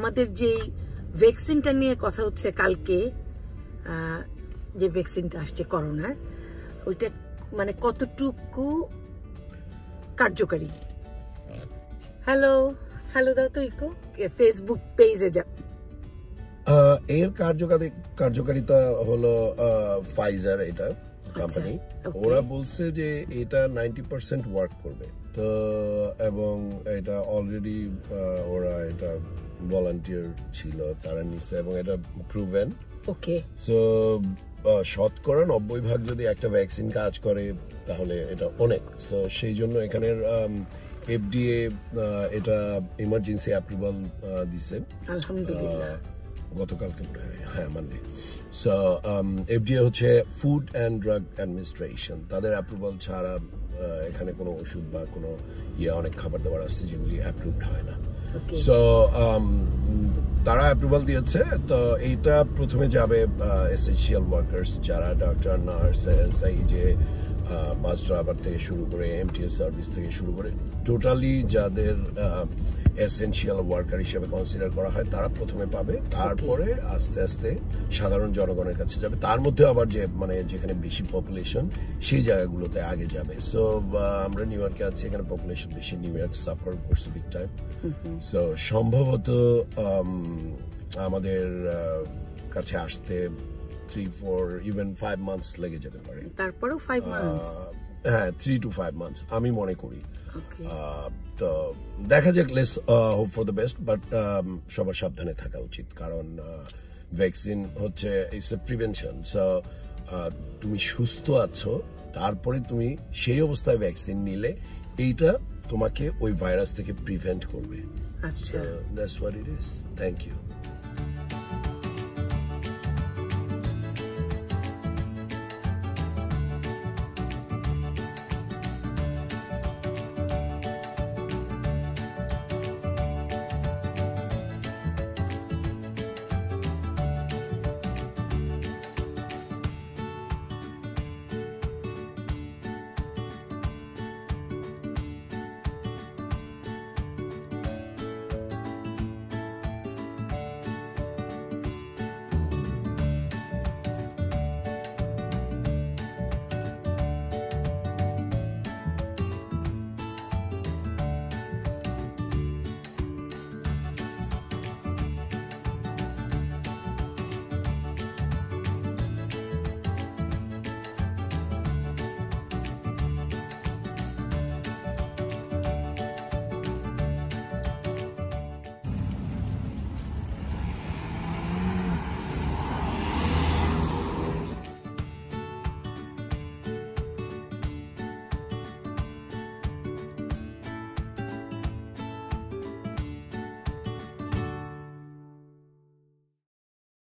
আমাদের যে ভ্যাকসিনটা নিয়ে কথা হচ্ছে কালকে, যে ভ্যাকসিনটা আসছে করোনার, ওইটা মানে কতটুকু কার্যকারী। হ্যালো হ্যালো দাও তো ইকো ফেসবুক পেজে যা। এর কার্যকারিতা হলো ফাইজার, এটা কোম্পানি, ওরা বলছে যে এটা 90% ওয়ার্ক করবে। তো এবং এটা অলরেডি ওরা এটা ভলান্টিয়ার ছিল, তারা নিছে এবং এটা প্রুভেন। ওকে, সো শতকরা 90% যদি একটা ভ্যাকসিন কাজ করে তাহলে এটা অনেক। সো সেই জন্য এখানের FDA এটা ইমার্জেন্সি অ্যাপ্রুভাল দিছে আলহামদুলিল্লাহ গতকালকে, হ্যাঁ মানডে। সো FDA হচ্ছে ফুড অ্যান্ড ড্রাগ অ্যাডমিনিস্ট্রেশন, তাদের অ্যাপ্রুভাল ছাড়া এখানে কোনো ওষুধ বা কোনো অনেক খাবার দাবার আসছে যেগুলি অ্যাপ্রুভড হয় না। সো তারা অ্যাপ্রুভাল দিয়েছে। তো এইটা প্রথমে যাবে এসেনশিয়াল ওয়ার্কার্স, যারা ডক্টর, নার্সেস, এই যে বাস ড্রাইভার থেকে শুরু করে এমটিএস সার্ভিস থেকে শুরু করে টোটালি যাদের এসেনশিয়াল ওয়ার্কার হিসেবে কনসিডার করা হয় তারা প্রথমে পাবে, তারপরে আস্তে আস্তে সাধারণ জনগণের কাছে যাবে। তার মধ্যে আবার যে মানে যেখানে বেশি পপুলেশন সেই জায়গাগুলোতে আগে যাবে। সো আমরা নিউ ইয়র্কে আছি, এখানে পপুলেশন বেশি, নিউ ইয়র্ক সাফার করছে বিগ টাইম। সো সম্ভবত আমাদের কাছে আসতে 3-4 even 5 months লেগে যেতে পারে। তারপরেও 5 months, হ্যাঁ 3 to 5 months আমি মনে করি। তো দেখা যাক, let's hope for the best, but সবার সাবধানে থাকা উচিত, কারণ ভ্যাকসিন হচ্ছে ইটস এ প্রিভেনশন। সো তুমি সুস্থ আছো, তারপরে তুমি সেই অবস্থায় ভ্যাকসিন নিলে এইটা তোমাকে ওই ভাইরাস থেকে প্রিভেন্ট করবে। আচ্ছা, that's what it is. Thank you.